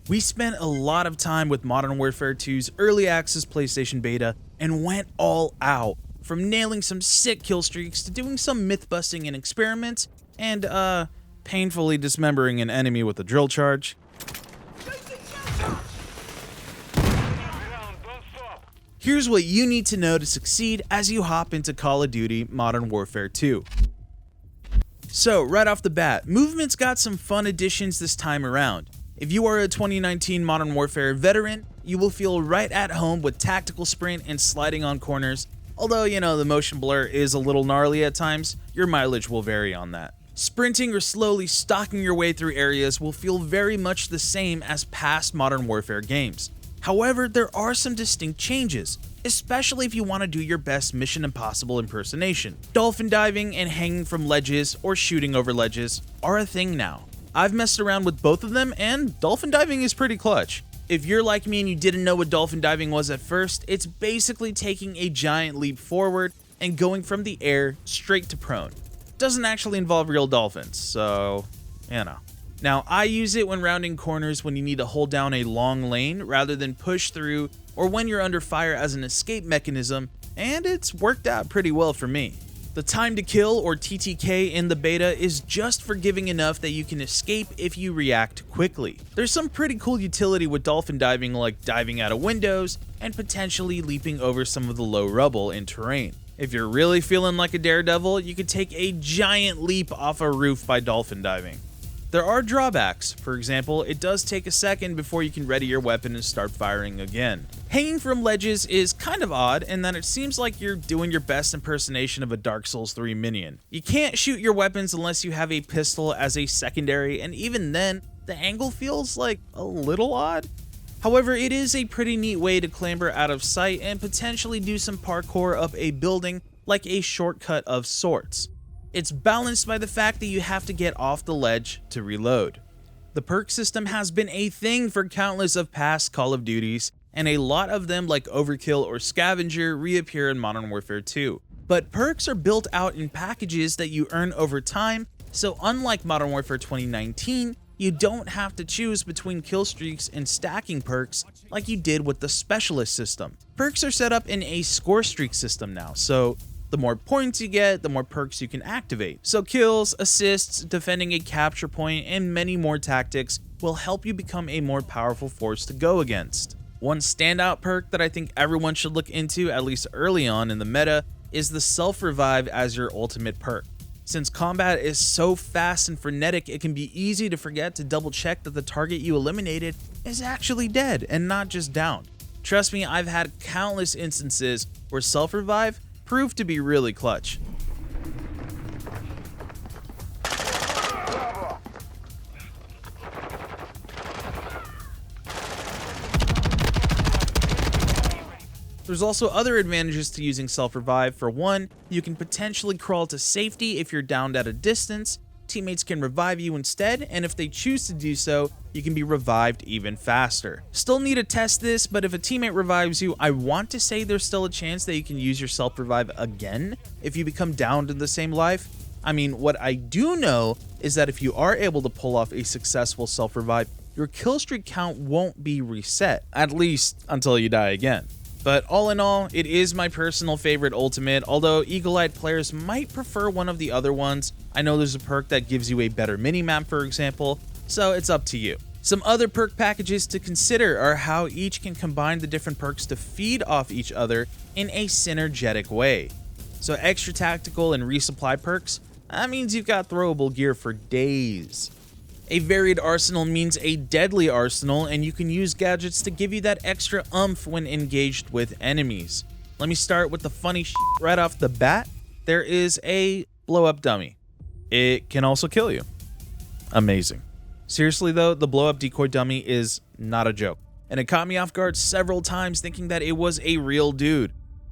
We spent a lot of time with Modern Warfare 2's early access PlayStation beta and went all out, from nailing some sick kill streaks to doing some myth busting and experiments, and painfully dismembering an enemy with a drill charge. Here's what you need to know to succeed as you hop into Call of Duty Modern Warfare 2. So, right off the bat, movement's got some fun additions this time around. If you are a 2019 Modern Warfare veteran, you will feel right at home with tactical sprint and sliding on corners. Although, the motion blur is a little gnarly at times, your mileage will vary on that. Sprinting or slowly stalking your way through areas will feel very much the same as past Modern Warfare games. However, there are some distinct changes, especially if you want to do your best Mission Impossible impersonation. Dolphin diving and hanging from ledges or shooting over ledges are a thing now. I've messed around with both of them, and dolphin diving is pretty clutch. If you're like me and you didn't know what dolphin diving was at first, it's basically taking a giant leap forward and going from the air straight to prone. Doesn't actually involve real dolphins, so, Now, I use it when rounding corners when you need to hold down a long lane rather than push through, or when you're under fire as an escape mechanism, and it's worked out pretty well for me. The time to kill, or TTK, in the beta is just forgiving enough that you can escape if you react quickly. There's some pretty cool utility with dolphin diving, like diving out of windows and potentially leaping over some of the low rubble in terrain. If you're really feeling like a daredevil, you could take a giant leap off a roof by dolphin diving. There are drawbacks. For example, it does take a second before you can ready your weapon and start firing again. Hanging from ledges is kind of odd in that it seems like you're doing your best impersonation of a Dark Souls 3 minion. You can't shoot your weapons unless you have a pistol as a secondary, and even then, the angle feels like a little odd. However, it is a pretty neat way to clamber out of sight and potentially do some parkour up a building like a shortcut of sorts. It's balanced by the fact that you have to get off the ledge to reload. The perk system has been a thing for countless of past Call of Duties, and a lot of them like Overkill or Scavenger reappear in Modern Warfare 2. But perks are built out in packages that you earn over time, so unlike Modern Warfare 2019, you don't have to choose between kill streaks and stacking perks like you did with the Specialist system. Perks are set up in a score streak system now, so the more points you get, the more perks you can activate. So kills, assists, defending a capture point, and many more tactics will help you become a more powerful force to go against. One standout perk that I think everyone should look into, at least early on in the meta, is the self-revive as your ultimate perk. Since combat is so fast and frenetic, it can be easy to forget to double check that the target you eliminated is actually dead and not just downed. Trust me, I've had countless instances where self-revive proved to be really clutch. There's also other advantages to using self-revive. For one, you can potentially crawl to safety if you're downed at a distance. Teammates can revive you instead, and if they choose to do so, you can be revived even faster. Still need to test this, but if a teammate revives you, I want to say there's still a chance that you can use your self-revive again if you become downed in the same life. I mean, what I do know is that if you are able to pull off a successful self-revive, your kill streak count won't be reset, at least until you die again. But all in all, it is my personal favorite ultimate, although eagle-eyed players might prefer one of the other ones. I know there's a perk that gives you a better minimap, for example, so it's up to you. Some other perk packages to consider are how each can combine the different perks to feed off each other in a synergetic way. So extra tactical and resupply perks, that means you've got throwable gear for days. A varied arsenal means a deadly arsenal, and you can use gadgets to give you that extra oomph when engaged with enemies. Let me start with the funny shit right off the bat. There is a blow-up dummy. It can also kill you. Amazing. Seriously though, the blow-up decoy dummy is not a joke, and it caught me off guard several times thinking that it was a real dude.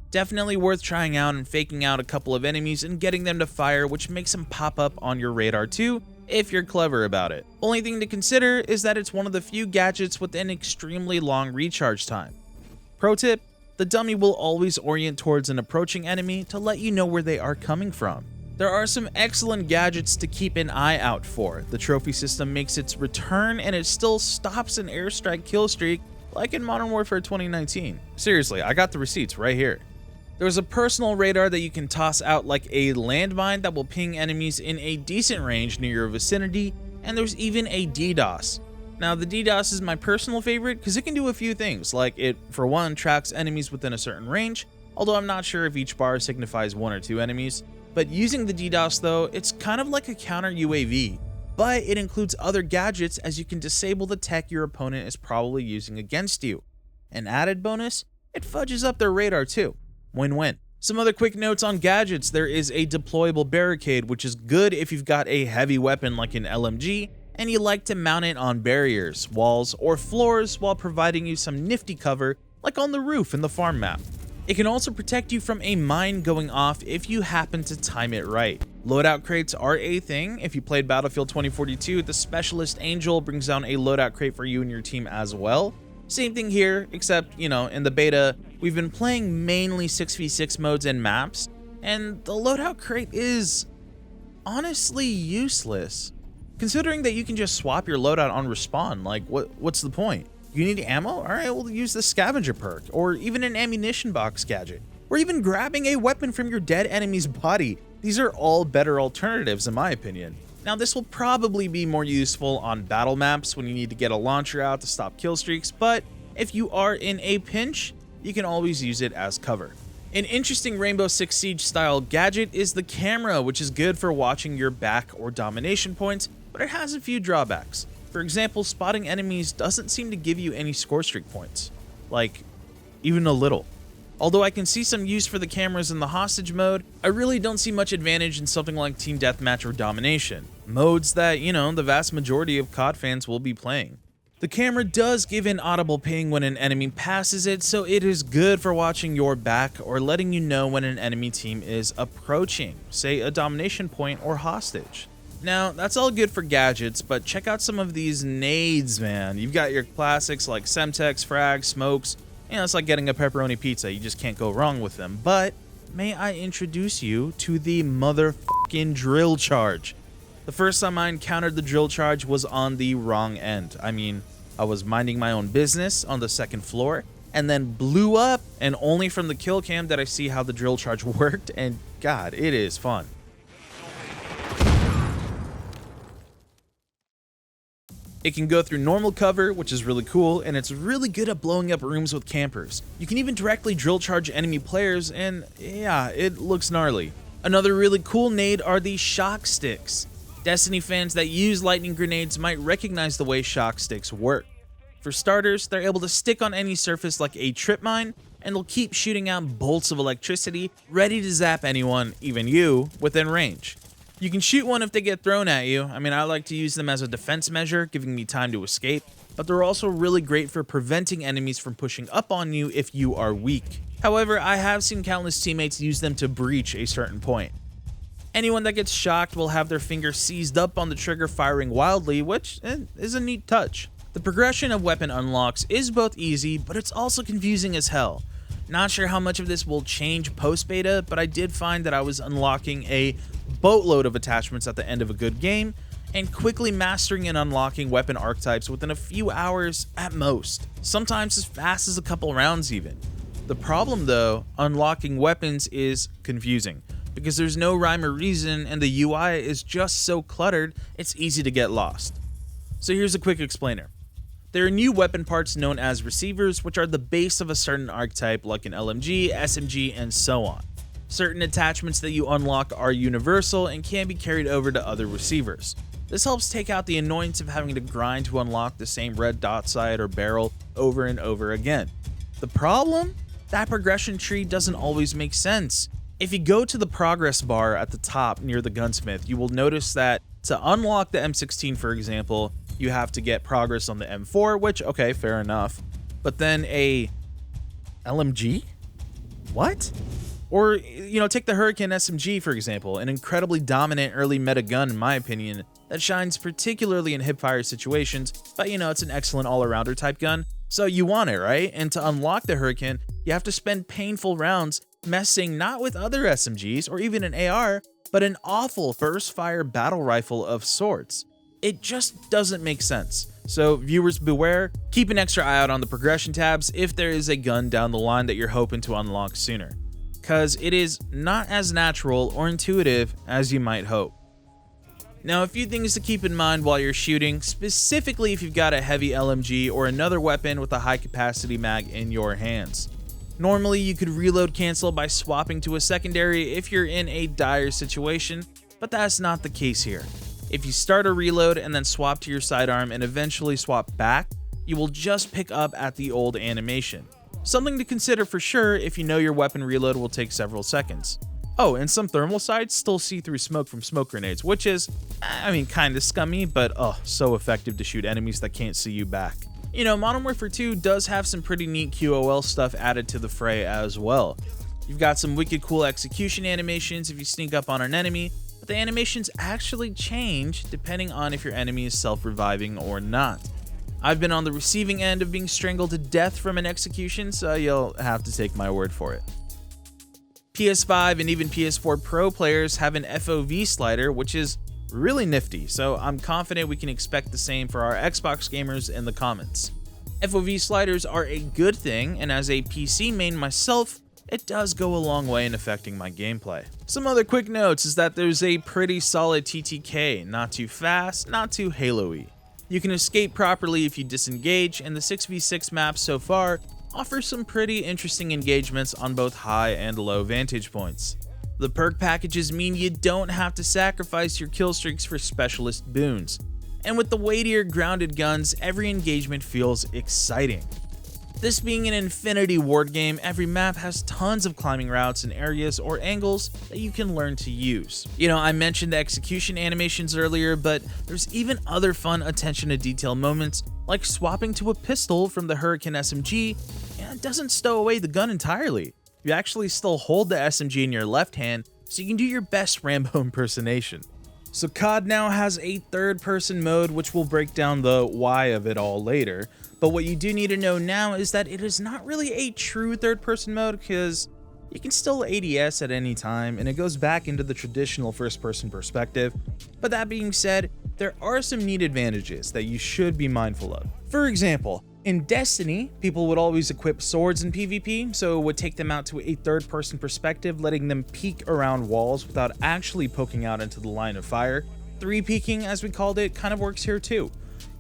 Definitely worth trying out and faking out a couple of enemies and getting them to fire, which makes them pop up on your radar too, if you're clever about it. Only thing to consider is that it's one of the few gadgets with an extremely long recharge time. Pro tip, the dummy will always orient towards an approaching enemy to let you know where they are coming from. There are some excellent gadgets to keep an eye out for. The trophy system makes its return and it still stops an airstrike kill streak like in Modern Warfare 2019. Seriously, I got the receipts right here. There's a personal radar that you can toss out like a landmine that will ping enemies in a decent range near your vicinity, and there's even a DDoS. Now the DDoS is my personal favorite because it can do a few things, like it, for one, tracks enemies within a certain range, although I'm not sure if each bar signifies 1 or 2 enemies. But using the DDoS though, it's kind of like a counter UAV, but it includes other gadgets as you can disable the tech your opponent is probably using against you. An added bonus, it fudges up their radar too. Win-win. Some other quick notes on gadgets. There is a deployable barricade, which is good if you've got a heavy weapon like an LMG and you like to mount it on barriers, walls, or floors while providing you some nifty cover like on the roof in the farm map. It can also protect you from a mine going off if you happen to time it right. Loadout crates are a thing. If you played Battlefield 2042, the Specialist Angel brings down a loadout crate for you and your team as well. Same thing here, except, in the beta, we've been playing mainly 6v6 modes and maps, and the loadout crate is honestly useless. Considering that you can just swap your loadout on respawn, like what's the point? You need ammo? Alright, we'll use the scavenger perk, or even an ammunition box gadget, or even grabbing a weapon from your dead enemy's body. These are all better alternatives in my opinion. Now this will probably be more useful on battle maps when you need to get a launcher out to stop kill streaks, but if you are in a pinch, you can always use it as cover. An interesting Rainbow Six Siege style gadget is the camera, which is good for watching your back or domination points, but it has a few drawbacks. For example, spotting enemies doesn't seem to give you any score streak points. Like, even a little. Although I can see some use for the cameras in the hostage mode, I really don't see much advantage in something like Team Deathmatch or Domination. Modes that, the vast majority of COD fans will be playing. The camera does give an audible ping when an enemy passes it, so it is good for watching your back or letting you know when an enemy team is approaching, say a domination point or hostage. Now, that's all good for gadgets, but check out some of these nades, man. You've got your classics like Semtex, Frag, Smokes. It's like getting a pepperoni pizza, you just can't go wrong with them. But may I introduce you to the motherfucking drill charge. The first time I encountered the drill charge was on the wrong end. I was minding my own business on the second floor and then blew up, and only from the kill cam did I see how the drill charge worked, and God, it is fun. It can go through normal cover, which is really cool, and it's really good at blowing up rooms with campers. You can even directly drill charge enemy players, and yeah, it looks gnarly. Another really cool nade are the shock sticks. Destiny fans that use lightning grenades might recognize the way shock sticks work. For starters, they're able to stick on any surface like a trip mine, and they'll keep shooting out bolts of electricity, ready to zap anyone, even you, within range. You can shoot one if they get thrown at you. I like to use them as a defense measure, giving me time to escape, but they're also really great for preventing enemies from pushing up on you if you are weak. However, I have seen countless teammates use them to breach a certain point. Anyone that gets shocked will have their finger seized up on the trigger firing wildly, which is a neat touch. The progression of weapon unlocks is both easy, but it's also confusing as hell. Not sure how much of this will change post-beta, but I did find that I was unlocking a boatload of attachments at the end of a good game, and quickly mastering and unlocking weapon archetypes within a few hours at most, sometimes as fast as a couple rounds even. The problem though, unlocking weapons is confusing, because there's no rhyme or reason and the UI is just so cluttered, it's easy to get lost. So here's a quick explainer. There are new weapon parts known as receivers, which are the base of a certain archetype like an LMG, SMG, and so on. Certain attachments that you unlock are universal and can be carried over to other receivers. This helps take out the annoyance of having to grind to unlock the same red dot sight or barrel over and over again. The problem? That progression tree doesn't always make sense. If you go to the progress bar at the top near the gunsmith, you will notice that to unlock the M16, for example, you have to get progress on the M4, which, okay, fair enough. But then a LMG? What? Or, take the Hurricane SMG, for example, an incredibly dominant early meta gun, in my opinion, that shines particularly in hipfire situations, but it's an excellent all-arounder type gun, so you want it, right? And to unlock the Hurricane, you have to spend painful rounds messing not with other SMGs or even an AR, but an awful burst fire battle rifle of sorts. It just doesn't make sense. So viewers beware, keep an extra eye out on the progression tabs if there is a gun down the line that you're hoping to unlock sooner, cause it is not as natural or intuitive as you might hope. Now, a few things to keep in mind while you're shooting, specifically if you've got a heavy LMG or another weapon with a high capacity mag in your hands. Normally you could reload cancel by swapping to a secondary if you're in a dire situation, but that's not the case here. If you start a reload and then swap to your sidearm and eventually swap back, you will just pick up at the old animation. Something to consider for sure if you know your weapon reload will take several seconds. Oh, and some thermal sights still see through smoke from smoke grenades, which is, kinda scummy, but so effective to shoot enemies that can't see you back. You know, Modern Warfare 2 does have some pretty neat QOL stuff added to the fray as well. You've got some wicked cool execution animations if you sneak up on an enemy, but the animations actually change depending on if your enemy is self-reviving or not. I've been on the receiving end of being strangled to death from an execution, so you'll have to take my word for it. PS5 and even PS4 Pro players have an FOV slider, which is really nifty, so I'm confident we can expect the same for our Xbox gamers in the comments. FOV sliders are a good thing, and as a PC main myself, it does go a long way in affecting my gameplay. Some other quick notes is that there's a pretty solid TTK, not too fast, not too Halo-y. You can escape properly if you disengage, and the 6v6 maps so far offer some pretty interesting engagements on both high and low vantage points. The perk packages mean you don't have to sacrifice your kill streaks for specialist boons, and with the weightier grounded guns, every engagement feels exciting. This being an infinity ward game, every map has tons of climbing routes and areas or angles that you can learn to use. You know, I mentioned the execution animations earlier, but there's even other fun attention to detail moments, like swapping to a pistol from the Hurricane SMG, and it doesn't stow away the gun entirely. You actually still hold the SMG in your left hand, so you can do your best Rambo impersonation. So COD now has a third-person mode, which will break down the why of it all later. But what you do need to know now is that it is not really a true third-person mode, because you can still ADS at any time, and it goes back into the traditional first-person perspective. But that being said, there are some neat advantages that you should be mindful of. For example, in Destiny, people would always equip swords in PvP, so it would take them out to a third-person perspective, letting them peek around walls without actually poking out into the line of fire. 3-peeking, as we called it, kind of works here too.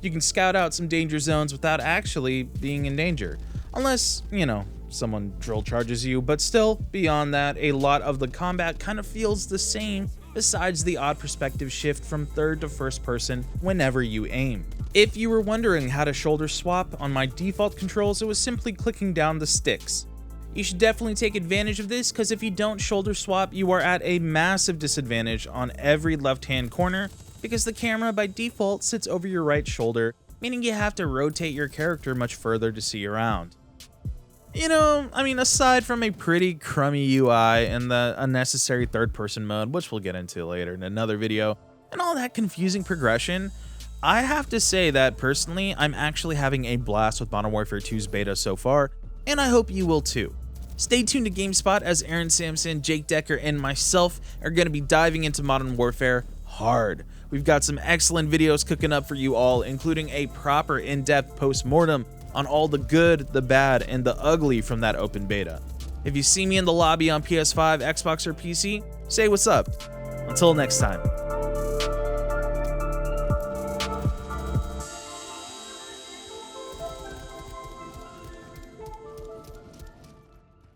You can scout out some danger zones without actually being in danger, unless, you know, someone drill charges you, but still, beyond that, a lot of the combat kind of feels the same, besides the odd perspective shift from third to first person whenever you aim. If you were wondering how to shoulder swap, on my default controls it was simply clicking down the sticks. You should definitely take advantage of this, because if you don't shoulder swap, you are at a massive disadvantage on every left-hand corner, because the camera by default sits over your right shoulder, meaning you have to rotate your character much further to see around. You know, aside from a pretty crummy UI and the unnecessary third-person mode, which we'll get into later in another video, and all that confusing progression, I have to say that personally, I'm actually having a blast with Modern Warfare 2's beta so far, and I hope you will too. Stay tuned to GameSpot as Aaron Sampson, Jake Decker, and myself are going to be diving into Modern Warfare hard. We've got some excellent videos cooking up for you all, including a proper in-depth post-mortem on all the good, the bad, and the ugly from that open beta. If you see me in the lobby on PS5, Xbox, or PC, say what's up. Until next time.